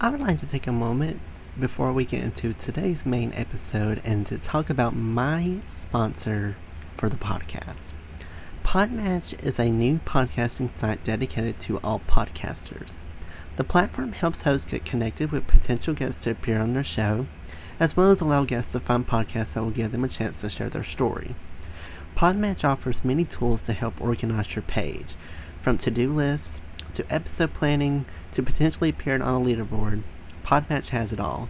I would like to take a moment before we get into today's main episode and to talk about my sponsor for the podcast. Podmatch is a new podcasting site dedicated to all podcasters. The platform helps hosts get connected with potential guests to appear on their show, as well as allow guests to find podcasts that will give them a chance to share their story. Podmatch offers many tools to help organize your page, from to-do lists to episode planning to potentially appearing on a leaderboard. Podmatch has it all.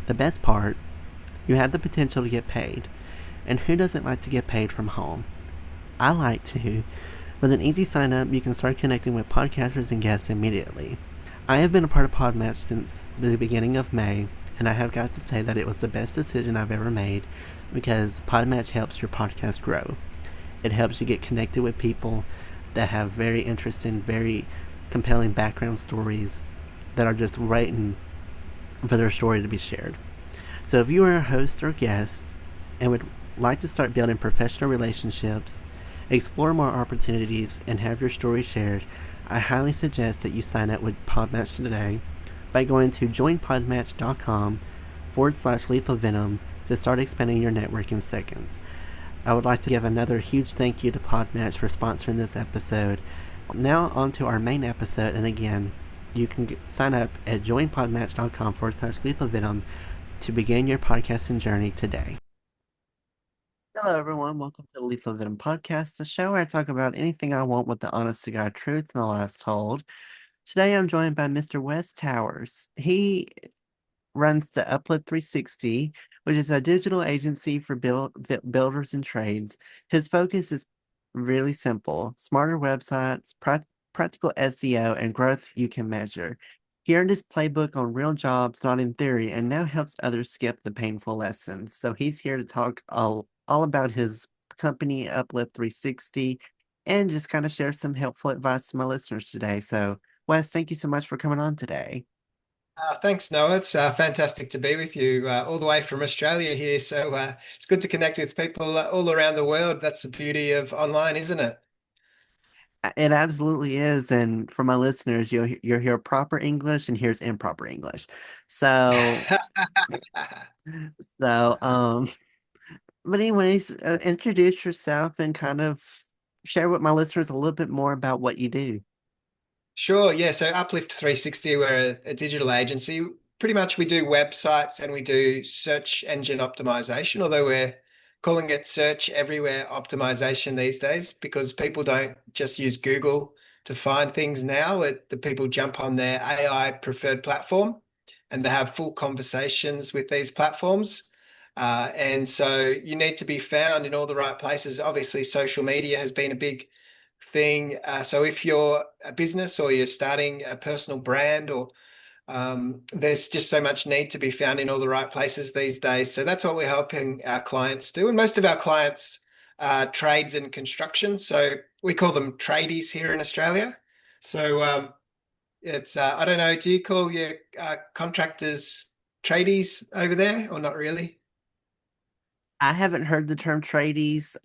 The best part, you have the potential to get paid. And who doesn't like to get paid from home? I like to. With an easy sign up, you can start connecting with podcasters and guests immediately. I have been a part of Podmatch since the beginning of May, and I have got to say that it was the best decision I've ever made because Podmatch helps your podcast grow. It helps you get connected with people that have very interesting, very compelling background stories that are just waiting for their story to be shared. So if you are a host or guest and would like to start building professional relationships, explore more opportunities, and have your story shared, I highly suggest that you sign up with Podmatch today by going to joinpodmatch.com/lethal venom to start expanding your network in seconds. I would like to give another huge thank you to Podmatch for sponsoring this episode. Now on to our main episode, and again, you can sign up at joinpodmatch.com/lethal venom to begin your podcasting journey today. Hello everyone, welcome to the Lethal Venom Podcast, the show where I talk about anything I want with the honest to God truth and the last told. Today I'm joined by Mr. Wes Towers. He runs the Uplift 360, which is a digital agency for builders and trades. His focus is really simple: smarter websites, practical SEO, and growth you can measure. He earned his playbook on real jobs, not in theory, and now helps others skip the painful lessons. So he's here to talk all about his company, Uplift 360, and just kind of share some helpful advice to my listeners today. So, Wes, thank you so much for coming on today. Thanks, Noah. It's fantastic to be with you all the way from Australia here. So it's good to connect with people all around the world. That's the beauty of online, isn't it? It absolutely is, and for my listeners, you'll hear proper English and here's improper English. So, so, but anyways, introduce yourself and kind of share with my listeners a little bit more about what you do. Sure. Yeah. So Uplift 360, we're a digital agency. Pretty much we do websites and we do search engine optimization, although we're calling it search everywhere optimization these days because people don't just use Google to find things now. The people jump on their AI preferred platform and they have full conversations with these platforms. And so you need to be found in all the right places. Obviously, social media has been a big thing. So if you're a business or you're starting a personal brand, or there's just so much need to be found in all the right places these days. So that's what we're helping our clients do. And most of our clients are trades and construction. So we call them tradies here in Australia. So it's I don't know, do you call your contractors tradies over there or not really? I haven't heard the term tradies.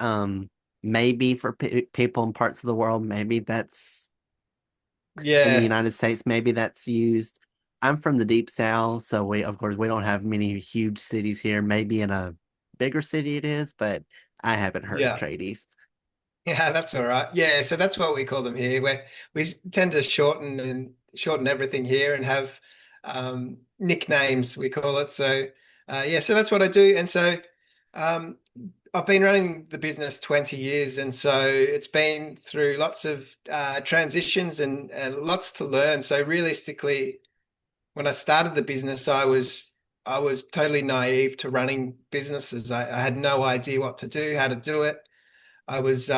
Maybe for people in parts of the world, maybe that's in the Yeah, United States, maybe that's used. I'm from the deep south, so of course, we don't have many huge cities here. Maybe in a bigger city it is, but I haven't heard of yeah. tradies. Yeah, that's all right. Yeah, so that's what we call them here. We tend to shorten everything here and have nicknames, we call it. So yeah, so that's what I do. And so um, I've been running the business 20 years, and so it's been through lots of transitions and lots to learn. So realistically, when I started the business, I was totally naive to running businesses. I had no idea what to do, how to do it. I was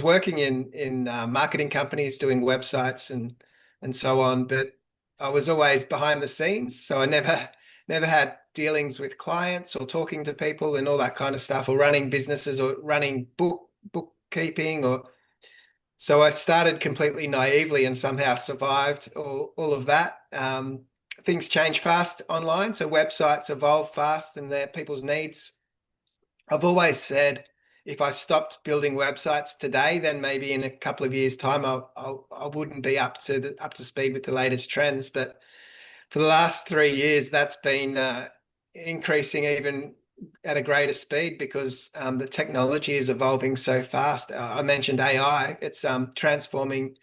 working in marketing companies doing websites and so on, but I was always behind the scenes, so I never had dealings with clients or talking to people and all that kind of stuff, or running businesses or running bookkeeping or so I started completely naively and somehow survived all of that. Things change fast online, so websites evolve fast and their people's needs. I've always said if I stopped building websites today, then maybe in a couple of years' time, I wouldn't be up to speed with the latest trends. But for the last 3 years, that's been increasing even at a greater speed because the technology is evolving so fast. I mentioned AI; it's transforming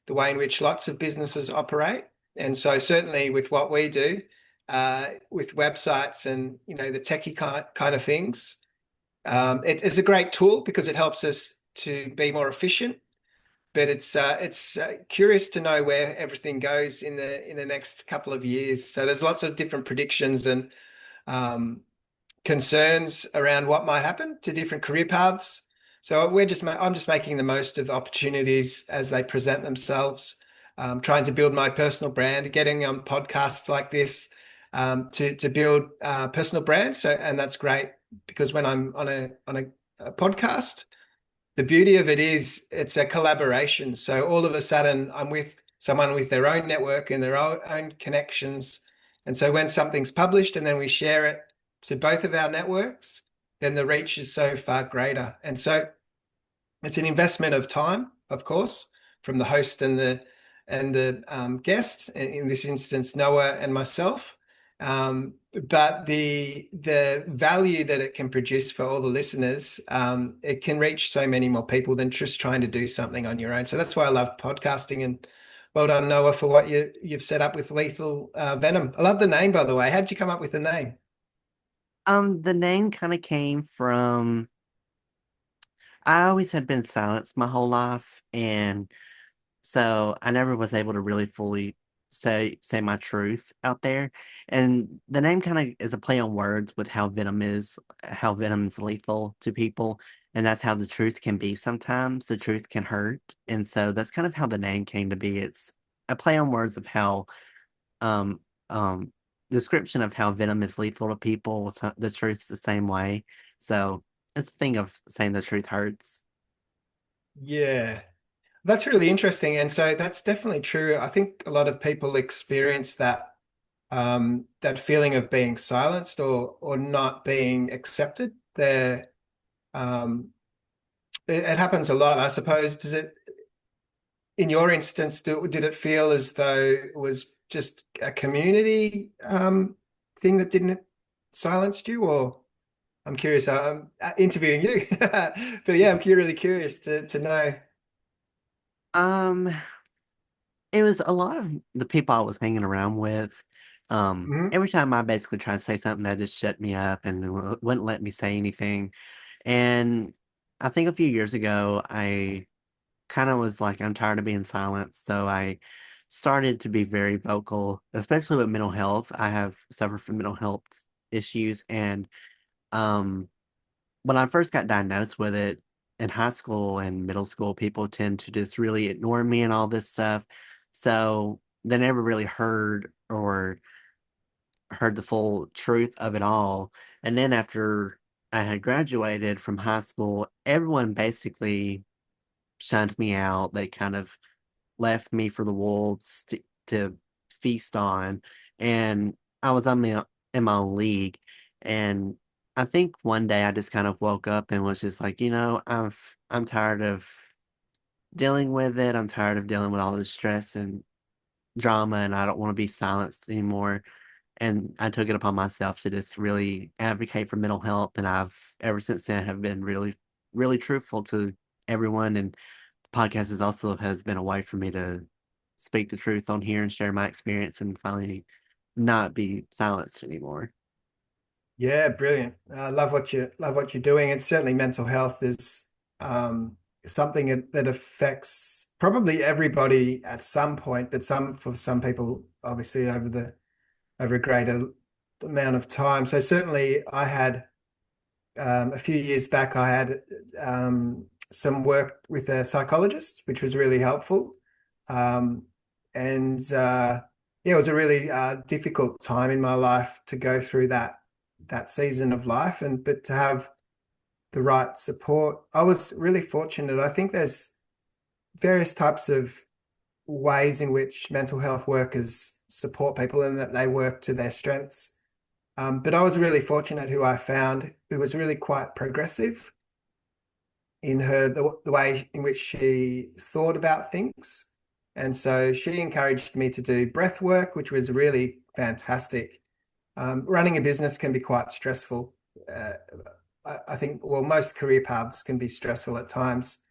the way in which lots of businesses operate. And so, certainly with what we do, with websites and the techie kind of things, it's a great tool because it helps us to be more efficient, but it's curious to know where everything goes in the next couple of years. So there's lots of different predictions and um, concerns around what might happen to different career paths. So I'm just making the most of the opportunities as they present themselves, trying to build my personal brand, getting on podcasts like this to build personal brands. So and that's great because when I'm a podcast, the beauty of it is it's a collaboration. So all of a sudden, I'm with someone with their own network and their own connections. And so when something's published and then we share it to both of our networks, then the reach is so far greater. And so it's an investment of time, of course, from the host and the guests. In this instance, Noah and myself. But the value that it can produce for all the listeners, it can reach so many more people than just trying to do something on your own. So that's why I love podcasting. And well done, Noah, for what you've set up with Lethal Venom. I love the name, by the way. How did you come up with the name? The name kind of came from I always had been silenced my whole life, and so I never was able to really fully say my truth out there. And the name kind of is a play on words with how venom is lethal to people, and that's how the truth can be sometimes. The truth can hurt, and so that's kind of how the name came to be. It's a play on words of how um um description of how venom is lethal to people. So the truth's the same way. So it's a thing of saying the truth hurts. Yeah. That's really interesting. And so that's definitely true. I think a lot of people experience that feeling of being silenced or not being accepted. Um, it happens a lot, I suppose. Does it, in your instance, did it feel as though it was just a community thing that didn't silence you? Or I'm curious. I'm interviewing you, but yeah, really curious to know. Um, it was a lot of the people I was hanging around with. Mhm. Every time I basically tried to say something, they just shut me up and wouldn't let me say anything. And I think a few years ago, I kind of was like, I'm tired of being silent. So I started to be very vocal, especially with mental health. I have suffered from mental health issues. And um, when I first got diagnosed with it in high school and middle school, people tend to just really ignore me and all this stuff. So they never really heard the full truth of it all. And then after I had graduated from high school, everyone basically shunned me out. They kind of left me for the wolves to feast on. And I was in my own league. And I think one day I just kind of woke up and was just like, I'm tired of dealing with it. I'm tired of dealing with all this stress and drama, and I don't want to be silenced anymore. And I took it upon myself to just really advocate for mental health. And I've ever since then have been really, really truthful to everyone. And the podcast is also has been a way for me to speak the truth on here and share my experience and finally not be silenced anymore. Yeah, brilliant. I love what you're doing. And certainly mental health is something that affects probably everybody at some point, but for some people, obviously over a greater amount of time. So certainly I had a few years back, I had some work with a psychologist, which was really helpful. Um, and yeah, it was a really difficult time in my life to go through that season of life, and but to have the right support, I was really fortunate. I think there's various types of ways in which mental health workers support people and that they work to their strengths. But I was really fortunate who I found who was really quite progressive in the way in which she thought about things. And so she encouraged me to do breath work, which was really fantastic. Running a business can be quite stressful. Uh, I think, well, most career paths can be stressful at times.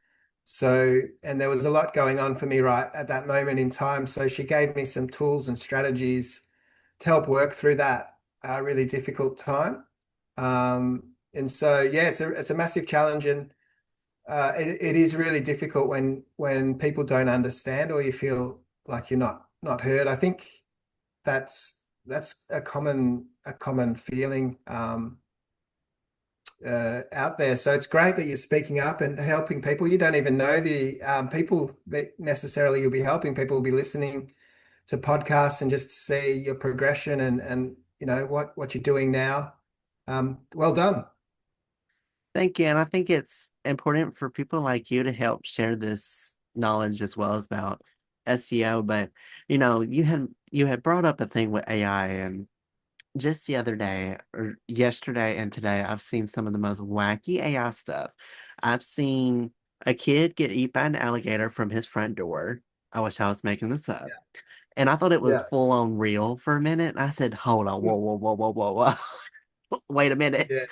So, and there was a lot going on for me right at that moment in time. So she gave me some tools and strategies to help work through that really difficult time. And so, yeah, it's a massive challenge, and it is really difficult when people don't understand or you feel like you're not heard. I think that's a common feeling out there. So it's great that you're speaking up and helping people. You don't even know the people that necessarily you'll be helping. People will be listening to podcasts and just see your progression and what you're doing now. Well done. Thank you. And I think it's important for people like you to help share this knowledge as well as about SEO. But you had brought up a thing with AI, and just the other day or yesterday and today, I've seen some of the most wacky AI stuff. I've seen a kid get eaten by an alligator from his front door. I wish I was making this up. And I thought it was Yeah. full on real for a minute. I said, hold on, whoa, whoa, whoa, whoa, whoa, whoa. Wait a minute. Yeah.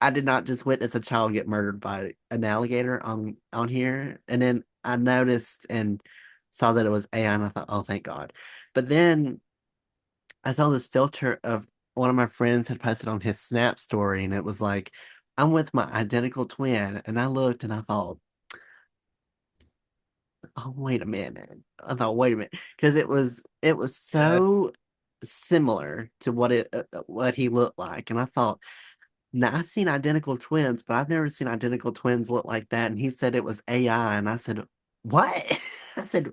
I did not just witness a child get murdered by an alligator on here. And then I noticed and saw that it was AI, and I thought, oh, thank God. But then I saw this filter of one of my friends had posted on his Snap story, and it was like, I'm with my identical twin. And I looked and I thought, oh, wait a minute. I thought, wait a minute. Because it was Yeah. so similar to what he looked like. And I thought, now I've seen identical twins, but I've never seen identical twins look like that. And he said it was AI, and I said, "What?" I said,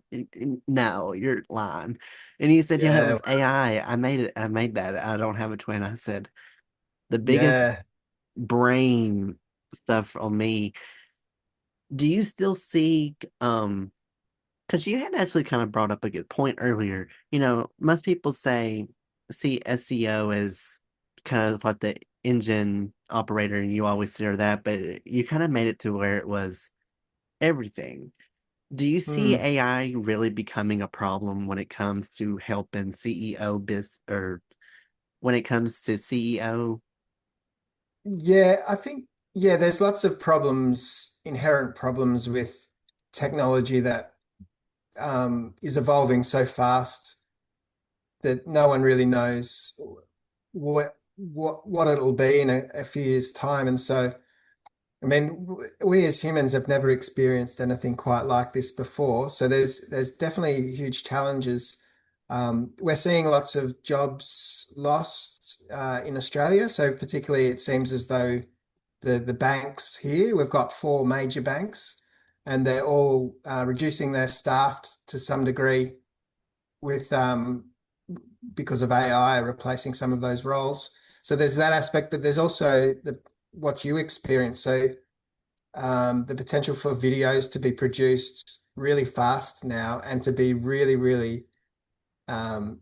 "No, you're lying." And he said, "Yeah, it Yeah. was AI. I made it. I made that. I don't have a twin." I said, "The biggest Yeah. brain stuff on me." Do you still see because you had actually kind of brought up a good point earlier. Most people see SEO as kind of like the engine operator, and you always hear that, but you kind of made it to where it was everything. Do you see Hmm. AI really becoming a problem when it comes to helping CEO or when it comes to CEO? Yeah, I think, yeah, there's lots of problems, inherent problems with technology that is evolving so fast that no one really knows what it'll be in a few years' time. And so, I mean, we as humans have never experienced anything quite like this before. So there's definitely huge challenges. We're seeing lots of jobs lost in Australia. So particularly, it seems as though the banks here, we've got four major banks, and they're all reducing their staff to some degree with because of AI replacing some of those roles. So there's that aspect, but there's also the what you experience. So the potential for videos to be produced really fast now and to be really, really um,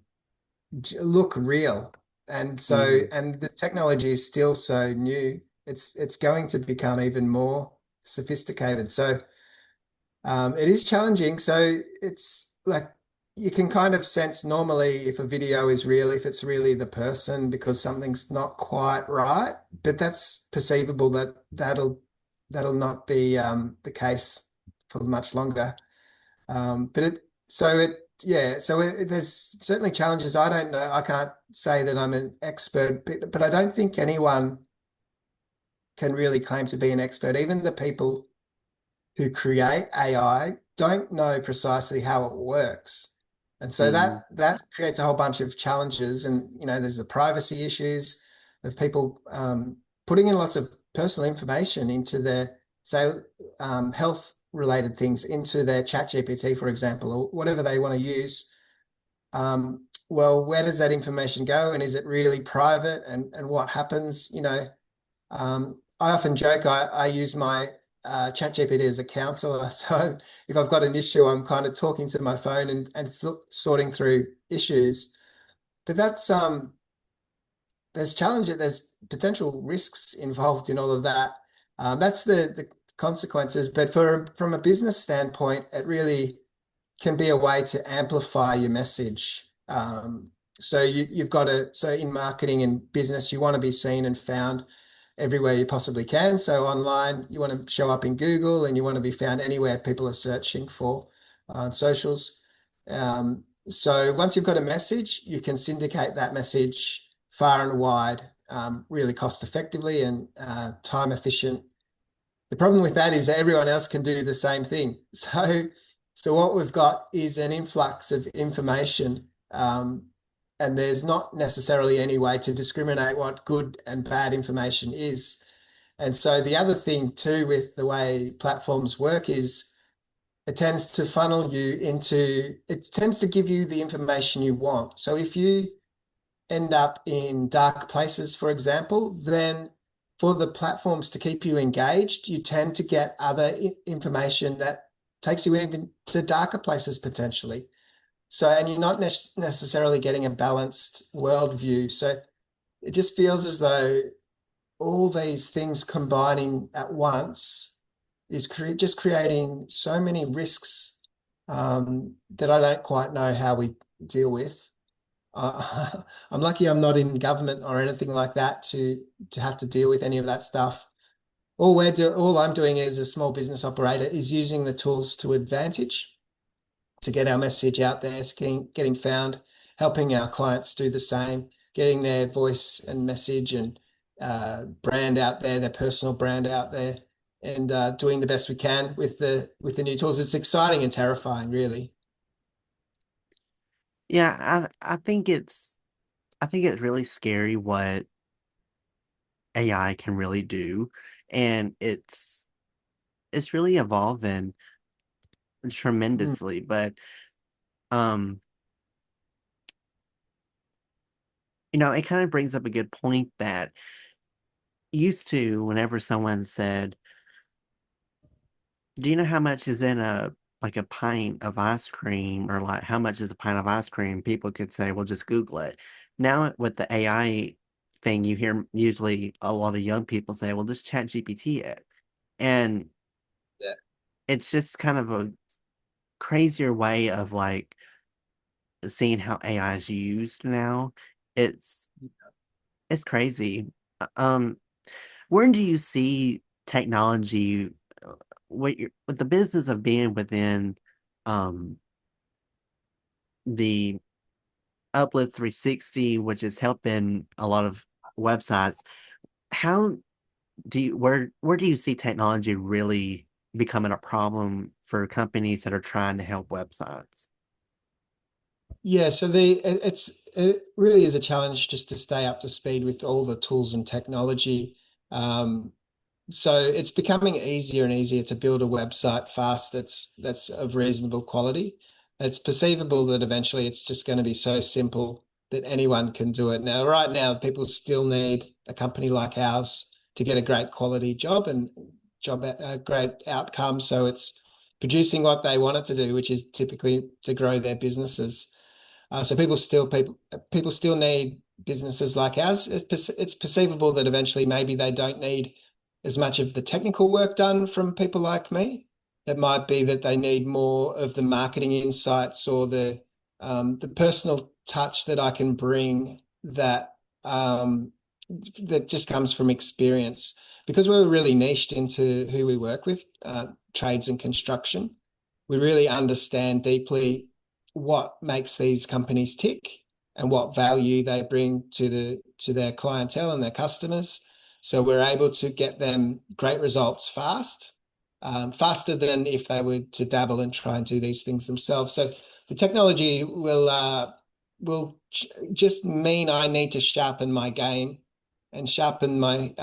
look real. And so, Mm, and the technology is still so new. It's going to become even more sophisticated. So it is challenging. So it's like you can kind of sense normally if a video is real, if it's really the person because something's not quite right. But that's perceivable that'll not be the case for much longer. But there's certainly challenges. I don't know. I can't say that I'm an expert, but I don't think anyone can really claim to be an expert. Even the people who create AI don't know precisely how it works. And so mm, that creates a whole bunch of challenges. And there's the privacy issues of people putting in lots of personal information into their, say, health related things into their chat GPT, for example, or whatever they want to use. Well, where does that information go? And is it really private? And what happens? I often joke I use my ChatGPT as a counselor. So if I've got an issue, I'm kind of talking to my phone and sorting through issues. But there's there's potential risks involved in all of that. That's the consequences. But from a business standpoint, it really can be a way to amplify your message. So you've got to, so in marketing and business, you want to be seen and found everywhere you possibly can. So online, you want to show up in Google and you want to be found anywhere people are searching for on socials. So once you've got a message, you can syndicate that message far and wide, really cost effectively and time efficient. The problem with that is that everyone else can do the same thing. So what we've got is an influx of information, and there's not necessarily any way to discriminate what good and bad information is. And so the other thing too with the way platforms work is it tends to funnel you into, it tends to give you the information you want. So if you end up in dark places, for example, then for the platforms to keep you engaged, you tend to get other information that takes you even to darker places potentially. So, and you're not necessarily getting a balanced worldview. So it just feels as though all these things combining at once is just creating so many risks that I don't quite know how we deal with. I'm lucky I'm not in government or anything like that to have to deal with any of that stuff. All I'm doing as a small business operator is using the tools to advantage to get our message out there, getting found, helping our clients do the same, getting their voice and message and brand out there, their personal brand out there, and doing the best we can with the new tools. It's exciting and terrifying, really. Yeah, I think it's really scary what AI can really do, and it's really evolving Mm. tremendously. But um, it kind of brings up a good point that used to, whenever someone said, "Do you know how much is in a pint of ice cream?" or like, "How much is a pint of ice cream?" People could say, "Well, just Google it." Now with the AI thing, you hear usually a lot of young people say, "Well, just chat GPT it." And Yeah. it's just kind of a crazier way of like seeing how AI is used now. It's it's crazy. Um, where do you see technology, with the business of being within um the Uplift 360, which is helping a lot of websites? How where do you see technology really becoming a problem for companies that are trying to help websites? Yeah, so it really is a challenge just to stay up to speed with all the tools and technology. Um, so it's becoming easier and easier to build a website fast that's of reasonable quality. It's perceivable that eventually it's just going to be so simple that anyone can do it. Now, right now, people still need a company like ours to get a great quality job and job a great outcome. So it's producing what they want it to do, which is typically to grow their businesses. So people still need businesses like ours. It's perceivable that eventually maybe they don't need as much of the technical work done from people like me. It might be that they need more of the marketing insights or the personal touch that I can bring that just comes from experience. Because we're really niched into who we work with, trades and construction. We really understand deeply what makes these companies tick and what value they bring to their clientele and their customers. So we're able to get them great results faster than if they were to dabble and try and do these things themselves. So the technology will just mean I need to sharpen my game and sharpen my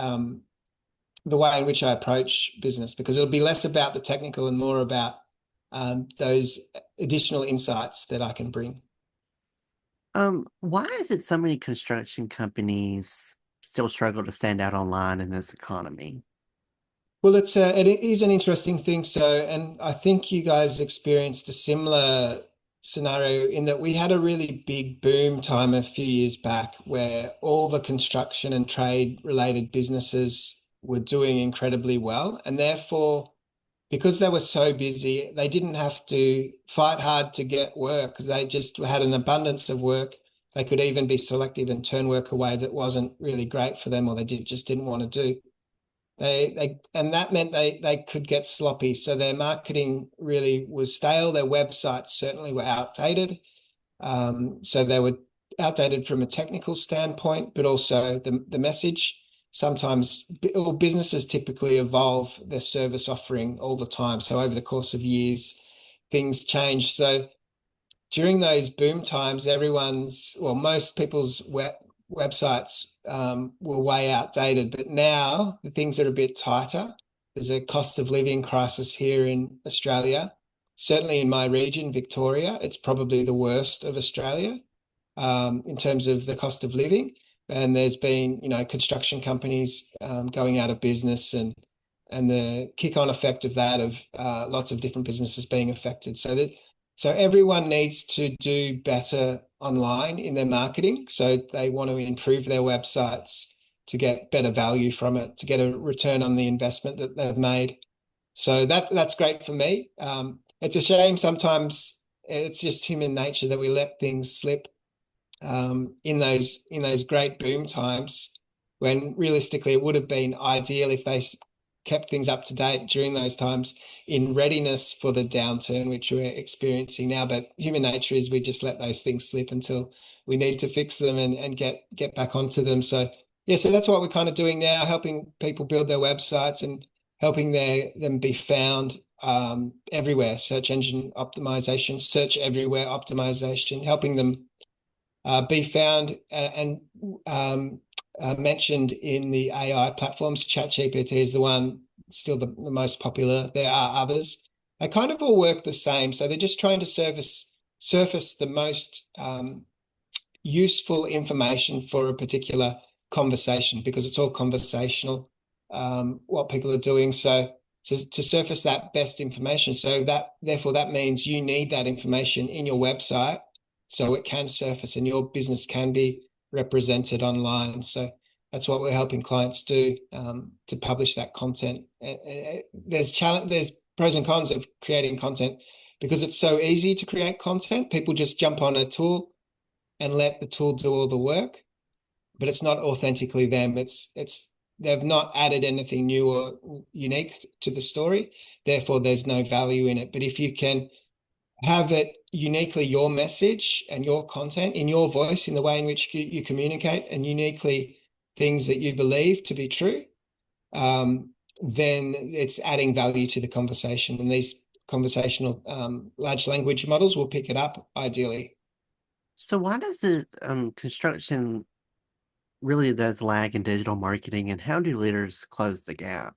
the way in which I approach business because it'll be less about the technical and more about those additional insights that I can bring. Why is it so many construction companies still struggle to stand out online in this economy? Well, it is an interesting thing. So, and I think you guys experienced a similar scenario in that we had a really big boom time a few years back where all the construction and trade related businesses were doing incredibly well, and therefore because they were so busy, they didn't have to fight hard to get work because they just had an abundance of work. They could even be selective and turn work away that wasn't really great for them or just didn't want to do. And that meant they could get sloppy. So their marketing really was stale. Their websites certainly were outdated. So they were outdated from a technical standpoint, but also the message. Sometimes businesses typically evolve their service offering all the time. So over the course of years, things change. So during those boom times, most people's websites were way outdated, but now the things are a bit tighter. There's a cost of living crisis here in Australia. Certainly in my region, Victoria, it's probably the worst of Australia in terms of the cost of living. And there's been, construction companies going out of business and the kick-on effect of that of lots of different businesses being affected. So everyone needs to do better online in their marketing. So they want to improve their websites to get better value from it, to get a return on the investment that they've made. So that's great for me. It's a shame sometimes it's just human nature that we let things slip in those great boom times when realistically it would have been ideal if they kept things up to date during those times in readiness for the downturn which we're experiencing now. But human nature is we just let those things slip until we need to fix them and get back onto them. So yeah, so that's what we're kind of doing now, helping people build their websites and helping them be found everywhere. Search engine optimization, search everywhere optimization, helping them be found and mentioned in the AI platforms. ChatGPT is the one still the most popular. There are others. They kind of all work the same. So they're just trying to surface the most useful information for a particular conversation because it's all conversational, what people are doing. So to surface that best information. So therefore that means you need that information in your website so it can surface and your business can be represented online. So that's what we're helping clients do to publish that content. There's pros and cons of creating content because it's so easy to create content. People just jump on a tool and let the tool do all the work, but it's not authentically them. It's they've not added anything new or unique to the story. Therefore, there's no value in it. But if you can have it uniquely your message and your content in your voice, in the way in which you communicate, and uniquely things that you believe to be true, then it's adding value to the conversation. And these conversational large language models will pick it up ideally. So why does the construction really does lag in digital marketing, and how do leaders close the gap?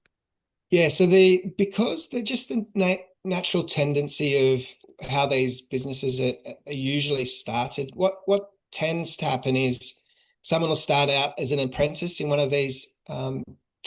Yeah, so because they're just the natural tendency of how these businesses are usually started. What tends to happen is someone will start out as an apprentice in one of these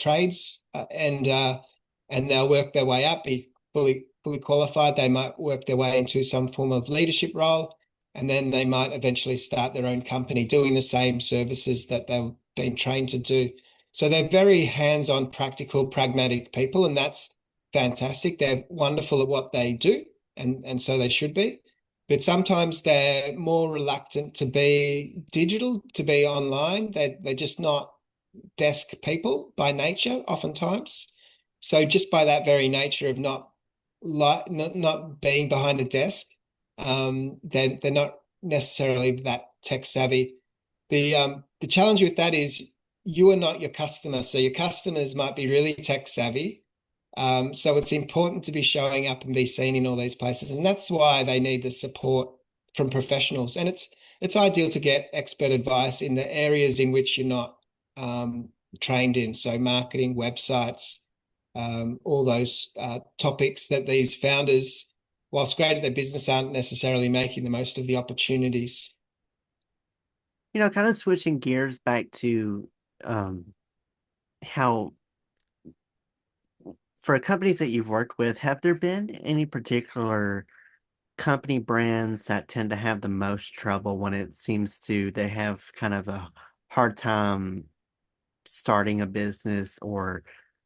trades, and they'll work their way up, be fully qualified. They might work their way into some form of leadership role, and then they might eventually start their own company doing the same services that they've been trained to do. So they're very hands-on, practical, pragmatic people, and that's fantastic. They're wonderful at what they do, and so they should be. But sometimes they're more reluctant to be digital, to be online. They're just not desk people by nature, oftentimes. So just by that very nature of not being behind a desk, they're not necessarily that tech savvy. The challenge with that is you are not your customer. So your customers might be really tech savvy. So it's important to be showing up and be seen in all these places. And that's why they need the support from professionals. And it's ideal to get expert advice in the areas in which you're not trained in. So marketing, websites, all those topics that these founders, whilst great at their business, aren't necessarily making the most of the opportunities. Kind of switching gears back to um, how for companies that you've worked with, have there been any particular company brands that tend to have the most trouble when it seems to they have kind of a hard time starting a business, or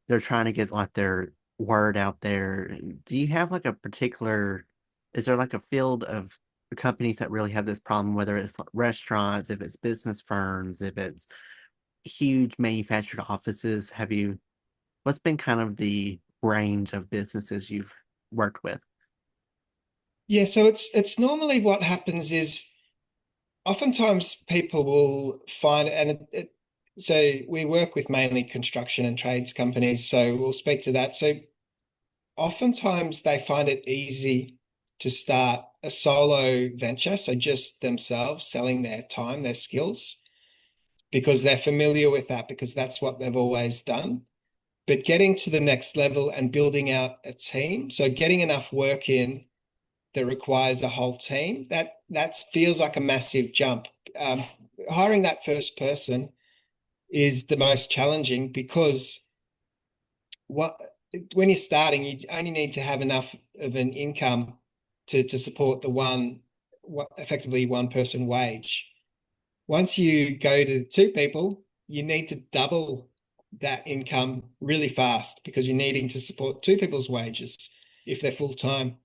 they're trying to get like their word out there. Do you have like a particular, is there like a field of companies that really have this problem, whether it's like restaurants, if it's business firms, if it's huge manufactured offices? What's been kind of the range of businesses you've worked with? Yeah, so it's normally what happens is oftentimes people will find, so we work with mainly construction and trades companies, so we'll speak to that. So oftentimes they find it easy to start a solo venture, so just themselves selling their time, their skills, because they're familiar with that, because that's what they've always done. But getting to the next level and building out a team, so getting enough work in that requires a whole team, that feels like a massive jump. Um, Hiring that first person is the most challenging because what when you're starting, you only need to have enough of an income to support the effectively one person wage. Once you go to two people, you need to double that income really fast because you're needing to support two people's wages if they're full time.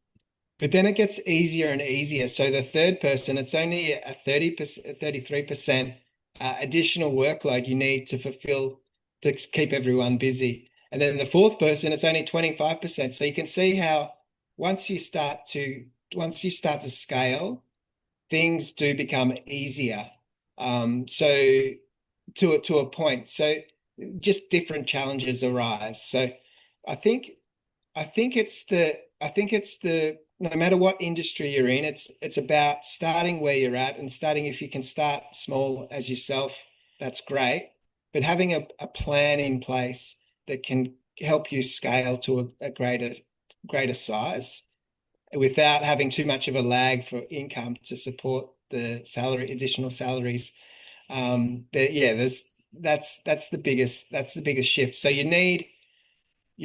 But then it gets easier and easier. So the third person, it's only a 30%, 33% additional workload you need to fulfill to keep everyone busy. And then the fourth person, it's only 25%. So you can see how once you start to once you start to scale, things do become easier. So to a point. So just different challenges arise. So I think I think it's the no matter what industry you're in, it's about starting where you're at and starting if you can start small as yourself, that's great. But having a plan in place that can help you scale to a greater size without having too much of a lag for income to support the additional salaries. Yeah, that's the biggest shift. So you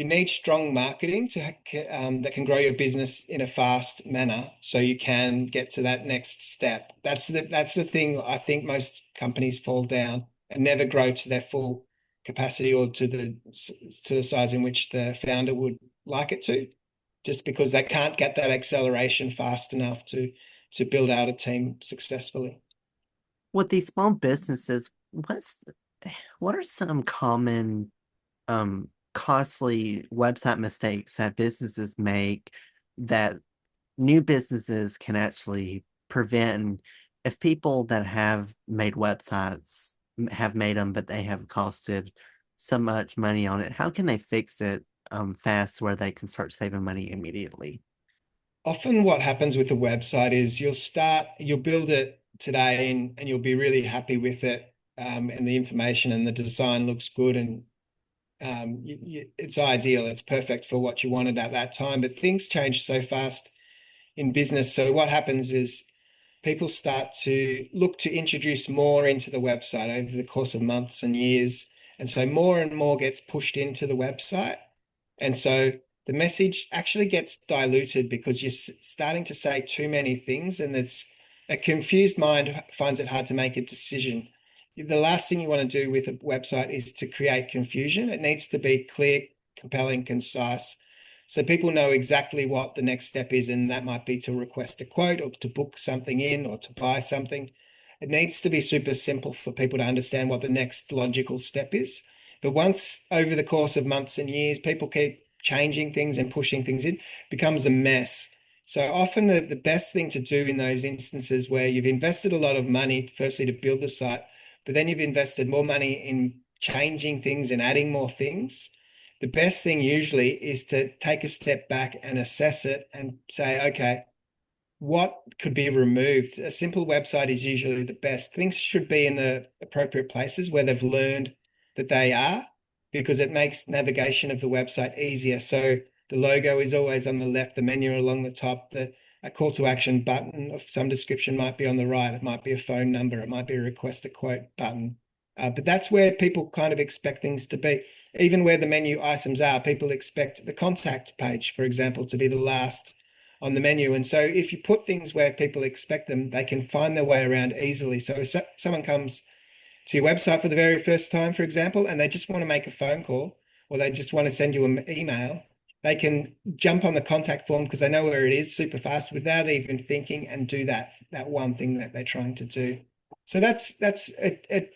need strong marketing that can grow your business in a fast manner, so you can get to that next step. That's the thing I think most companies fall down and never grow to their full capacity or to the size in which the founder would like it to, just because they can't get that acceleration fast enough to build out a team successfully. With these small businesses, what are some common costly website mistakes that businesses make that new businesses can actually prevent? And if people that have made websites have made them, but they have costed so much money on it, how can they fix it fast where they can start saving money immediately? Often what happens with a website is you'll build it today and you'll be really happy with it. And the information and the design looks good and it's ideal. It's perfect for what you wanted at that time. But things change so fast in business. So what happens is people start to look to introduce more into the website over the course of months and years. And so more and more gets pushed into the website. And so the message actually gets diluted because you're starting to say too many things, and it's a confused mind finds it hard to make a decision. The last thing you want to do with a website is to create confusion. It needs to be clear, compelling, concise. So people know exactly what the next step is, and that might be to request a quote or to book something in or to buy something. It needs to be super simple for people to understand what the next logical step is. But once over the course of months and years, people keep changing things and pushing things in, it becomes a mess. So often the best thing to do in those instances where you've invested a lot of money, firstly to build the site, but then you've invested more money in changing things and adding more things, the best thing usually is to take a step back and assess it and say, okay, what could be removed? A simple website is usually the best. Things should be in the appropriate places where they've learned that they are, because it makes navigation of the website easier. So the logo is always on the left, the menu along the top, a call to action button of some description might be on the right. It might be a phone number. It might be a request a quote button. But that's where people kind of expect things to be. Even where the menu items are, people expect the contact page, for example, to be the last on the menu. And so if you put things where people expect them, they can find their way around easily. So if someone comes to your website for the very first time, for example, and they just want to make a phone call or they just want to send you an email, they can jump on the contact form because they know where it is super fast without even thinking and do that one thing that they're trying to do. So that's it.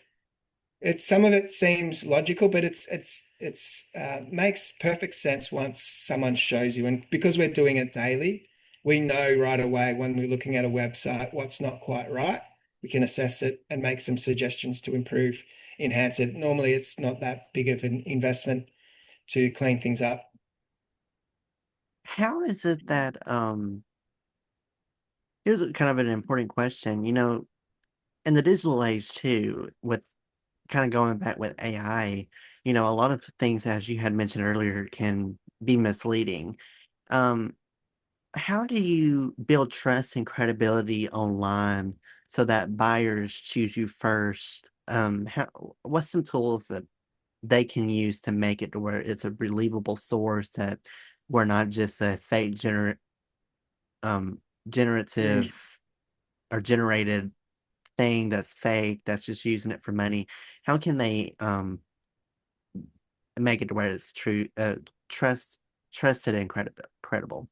It's some of it seems logical, but it's makes perfect sense once someone shows you. And because we're doing it daily, we know right away when we're looking at a website what's not quite right. We can assess it and make some suggestions to improve, enhance it. Normally, it's not that big of an investment to clean things up. How is it that here's kind of an important question, in the digital age too, with kind of going back with AI, a lot of things, as you had mentioned earlier, can be misleading. Um, how do you build trust and credibility online so that buyers choose you first? What's some tools that they can use to make it to where it's a believable source, that we're not just a fake um, Mm. generative or generated thing that's fake, that's just using it for money? How can they make it to where it's true, trust, trusted and credible?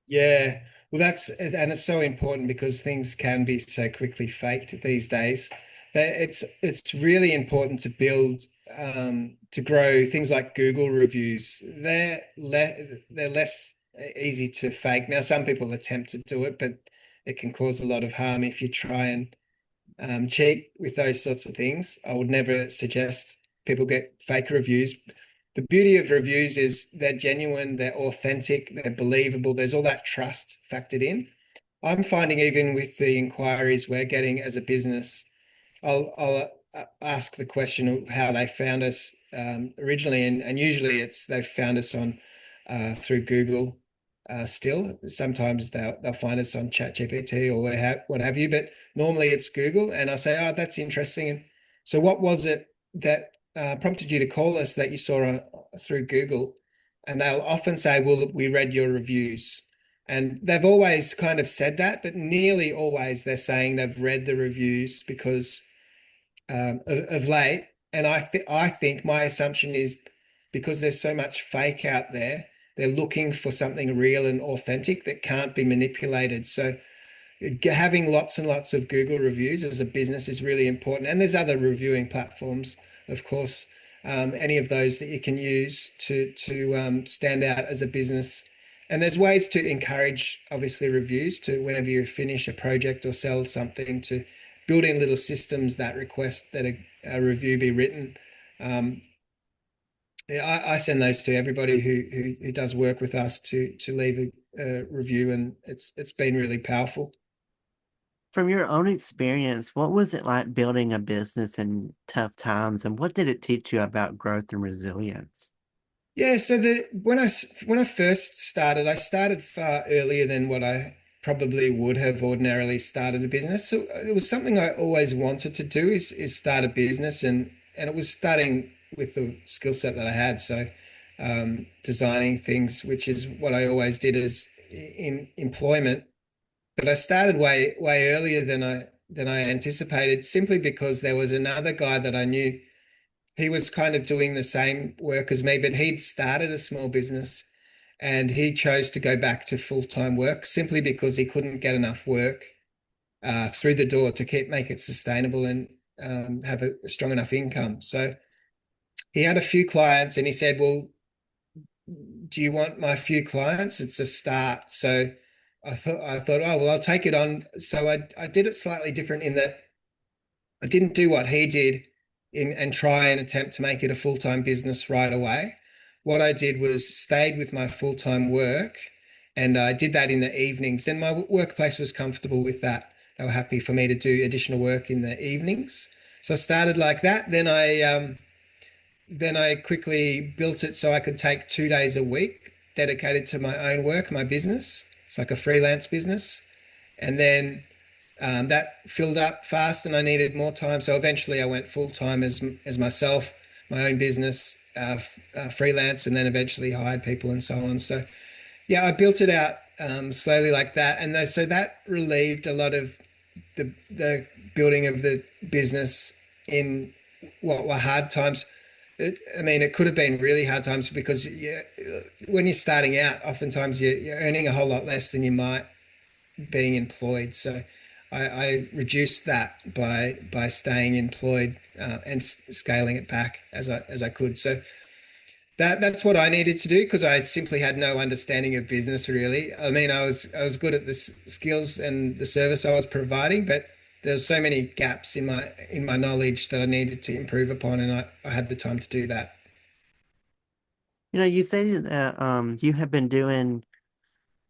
Yeah, well, and it's so important because things can be so quickly faked these days. That it's really important to build to grow things like Google reviews. They're less easy to fake. Now, some people attempt to do it, but it can cause a lot of harm if you try and cheap with those sorts of things. I would never suggest people get fake reviews. The beauty of reviews is they're genuine, they're authentic, they're believable. There's all that trust factored in. I'm finding even with the inquiries we're getting as a business, I'll ask the question of how they found us originally, and usually it's they've found us on through Google. Still, sometimes they'll find us on ChatGPT or what have you, but normally it's Google. And I say, oh, that's interesting. And so, what was it that prompted you to call us that you saw through Google? And they'll often say, well, we read your reviews. And they've always kind of said that, but nearly always they're saying they've read the reviews because of late. And I think my assumption is because there's so much fake out there, they're looking for something real and authentic that can't be manipulated. So having lots and lots of Google reviews as a business is really important. And there's other reviewing platforms, of course, any of those that you can use to stand out as a business. And there's ways to encourage, obviously, reviews to whenever you finish a project or sell something to build in little systems that request that a review be written. Um, yeah, I send those to everybody who does work with us to leave a review, and it's been really powerful. From your own experience, what was it like building a business in tough times, and what did it teach you about growth and resilience? Yeah, so when I first started, I started far earlier than what I probably would have ordinarily started a business. So it was something I always wanted to do is start a business, and it was starting with the skill set that I had. So designing things, which is what I always did as in employment. But I started way earlier than I anticipated, simply because there was another guy that I knew. He was kind of doing the same work as me, but he'd started a small business and he chose to go back to full-time work simply because he couldn't get enough work through the door to make it sustainable and have a strong enough income. So he had a few clients and he said, well, do you want my few clients? It's a start. So I thought, oh, well, I'll take it on. So I did it slightly different in that I didn't do what he did and try and attempt to make it a full-time business right away. What I did was stayed with my full-time work and I did that in the evenings. And my workplace was comfortable with that. They were happy for me to do additional work in the evenings. So I started like that. Then I quickly built it so I could take 2 days a week dedicated to my own work, my business. It's like a freelance business. And then that filled up fast and I needed more time. So eventually I went full time as myself, my own business, freelance, and then eventually hired people and so on. So yeah, I built it out slowly like that. And so that relieved a lot of the building of the business in what were hard times. I mean, it could have been really hard times because when you're starting out, oftentimes you're earning a whole lot less than you might being employed. So I reduced that by staying employed and scaling it back as I could. So that's what I needed to do because I simply had no understanding of business really. I mean, I was good at the skills and the service I was providing, but there's so many gaps in my knowledge that I needed to improve upon, and I had the time to do that. You say that you have been doing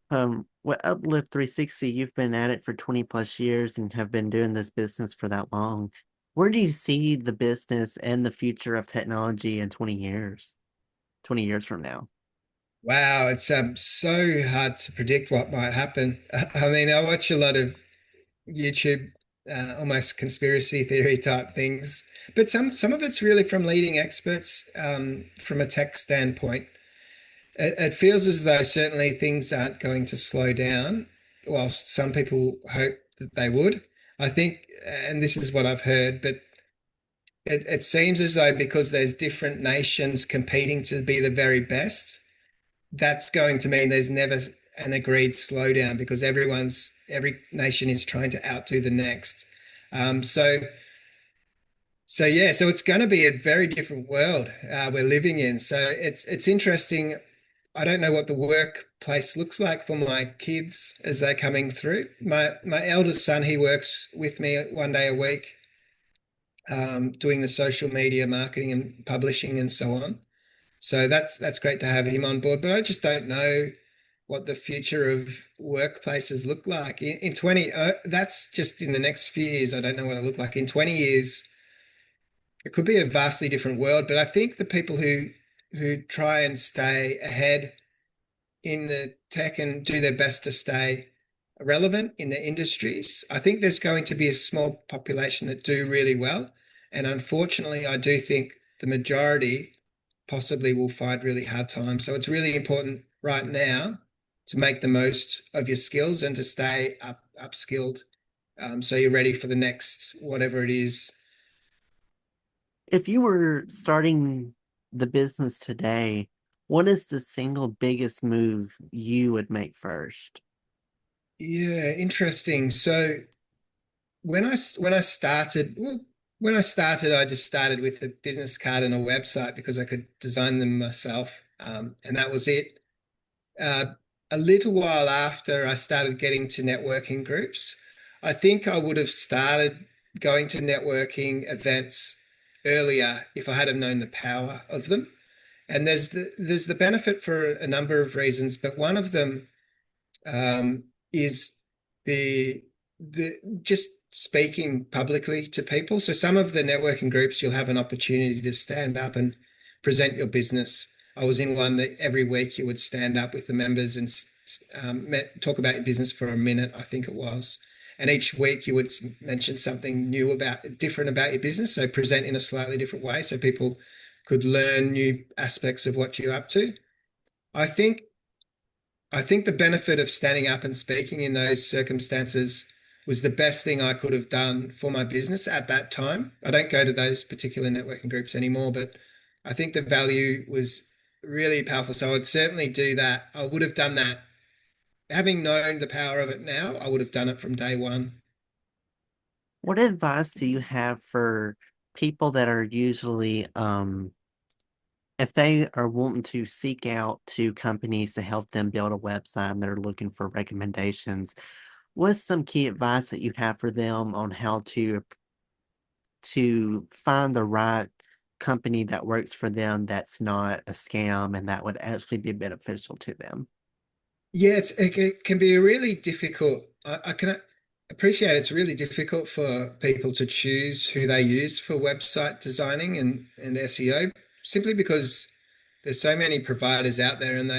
what Uplift 360, you've been at it for 20 plus years and have been doing this business for that long. Where do you see the business and the future of technology in 20 years? 20 years from now? Wow, it's so hard to predict what might happen. I mean, I watch a lot of YouTube, almost conspiracy theory type things, but some of it's really from leading experts from a tech standpoint. It feels as though certainly things aren't going to slow down, whilst some people hope that they would. I think, and this is what I've heard, but it seems as though because there's different nations competing to be the very best, that's going to mean there's never an agreed slowdown because every nation is trying to outdo the next. So yeah, so it's going to be a very different world we're living in. So it's interesting. I don't know what the workplace looks like for my kids as they're coming through. My eldest son, he works with me 1 day a week, doing the social media marketing and publishing and so on. So that's great to have him on board. But I just don't know what the future of workplaces look like in 20. That's just in the next few years. I don't know what it look like in 20 years. It could be a vastly different world. But I think the people who try and stay ahead in the tech and do their best to stay relevant in their industries. I think there's going to be a small population that do really well. And unfortunately, I do think the majority possibly will find really hard times. So it's really important right now to make the most of your skills and to stay upskilled, so you're ready for the next whatever it is. If you were starting the business today, what is the single biggest move you would make first? Yeah, interesting. So when I started, well, when I started, I just started with a business card and a website because I could design them myself, and that was it. Uh, a little while after, I started getting to networking groups. I think I would have started going to networking events earlier if I had have known the power of them. And there's the benefit for a number of reasons, but one of them is the the just speaking publicly to people. So some of the networking groups, you'll have an opportunity to stand up and present your business. I was in one that every week you would stand up with the members and talk about your business for a minute, I think it was. And each week you would mention something new different about your business. So present in a slightly different way so people could learn new aspects of what you're up to. I think I think the benefit of standing up and speaking in those circumstances was the best thing I could have done for my business at that time. I don't go to those particular networking groups anymore, but I think the value was really powerful. So I'd certainly do that. I would have done that. Having known the power of it now, I would have done it from day one. What advice do you have for people that are usually, if they are wanting to seek out to companies to help them build a website and they're looking for recommendations, what's some key advice that you have for them on how to find the right company that works for them that's not a scam and that would actually be beneficial to them? Yeah, it can be a really difficult. I can appreciate it's really difficult for people to choose who they use for website designing and SEO simply because there's so many providers out there and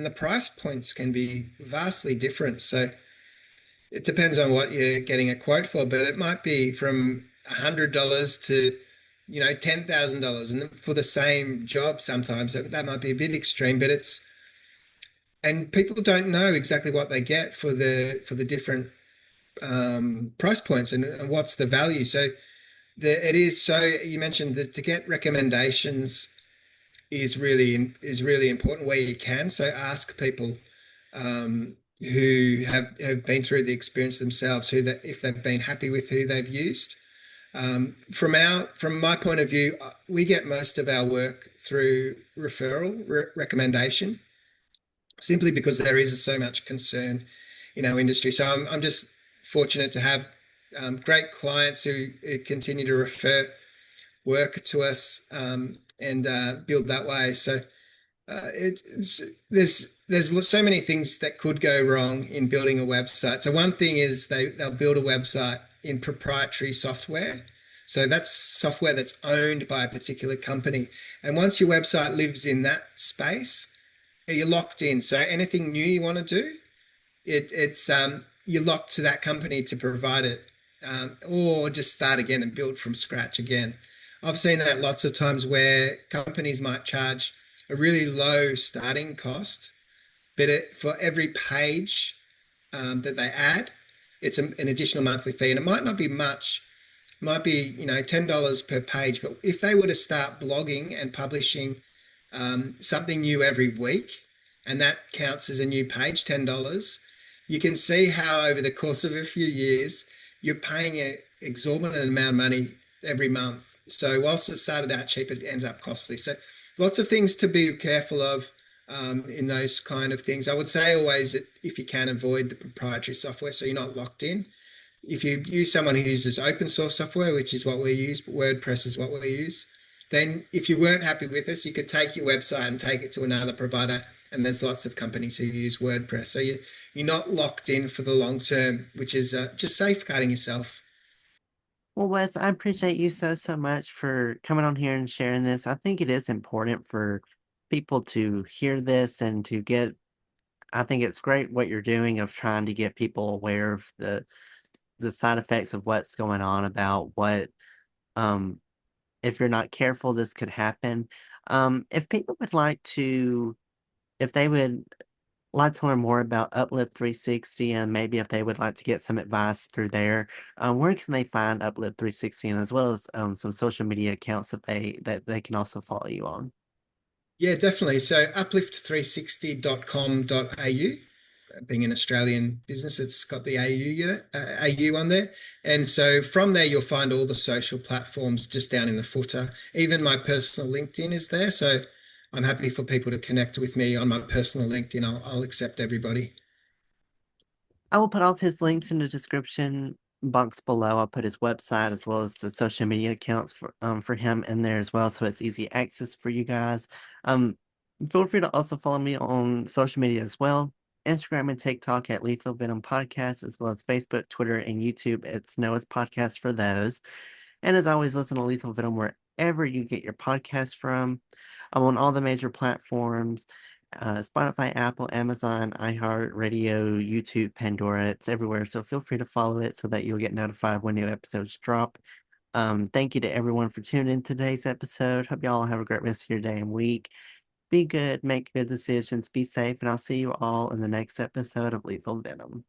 the price points can be vastly different. So it depends on what you're getting a quote for, but it might be from $100 to $10,000, and for the same job sometimes that might be a bit extreme, but it's and people don't know exactly what they get for the different price points and what's the value. So it is so you mentioned that to get recommendations is really important where you can. So ask people who have been through the experience themselves, who that if they've been happy with who they've used. From my point of view, we get most of our work through recommendation, simply because there is so much concern in our industry. So I'm just fortunate to have great clients who continue to refer work to us and build that way. So there's so many things that could go wrong in building a website. So one thing is they'll build a website in proprietary software. So that's software that's owned by a particular company. And once your website lives in that space, you're locked in. So anything new you want to do, it's you're locked to that company to provide it, or just start again and build from scratch again. I've seen that lots of times where companies might charge a really low starting cost, but for every page that they add, it's an additional monthly fee, and it might not be much. It might be $10 per page, but if they were to start blogging and publishing something new every week, and that counts as a new page, $10, you can see how over the course of a few years, you're paying an exorbitant amount of money every month. So whilst it started out cheap, it ends up costly. So lots of things to be careful of in those kind of things. I would say always that if you can, avoid the proprietary software so you're not locked in. If you use someone who uses open source software, which is what we use, but WordPress is what we use, then if you weren't happy with us, you could take your website and take it to another provider. And there's lots of companies who use WordPress. So you're not locked in for the long term, which is just safeguarding yourself. Well, Wes, I appreciate you so much for coming on here and sharing this. I think it is important for people to hear this and to get, I think it's great what you're doing of trying to get people aware of the side effects of what's going on about what um if you're not careful this could happen. If people would like to if they would like to learn more about Uplift 360 and maybe if they would like to get some advice through there, where can they find Uplift 360 and as well as some social media accounts that they can also follow you on? Yeah, definitely. So uplift360.com.au, being an Australian business, it's got the AU on there. And so from there, you'll find all the social platforms just down in the footer. Even my personal LinkedIn is there. So I'm happy for people to connect with me on my personal LinkedIn. I'll accept everybody. I will put all of his links in the description box below. I'll put his website as well as the social media accounts for him in there as well, so it's easy access for you guys. Um, Feel free to also follow me on social media as well. Instagram and TikTok at Lethal Venom Podcast, as well as Facebook, Twitter, and YouTube. It's Noah's Podcast for those. And as always, listen to Lethal Venom wherever you get your podcast from. I'm on all the major platforms. Spotify, Apple, Amazon, iHeartRadio, YouTube, Pandora. It's everywhere. So feel free to follow it so that you'll get notified when new episodes drop. Thank you to everyone for tuning in today's episode. Hope y'all have a great rest of your day and week. Be good, make good decisions, be safe, and I'll see you all in the next episode of Lethal Venom.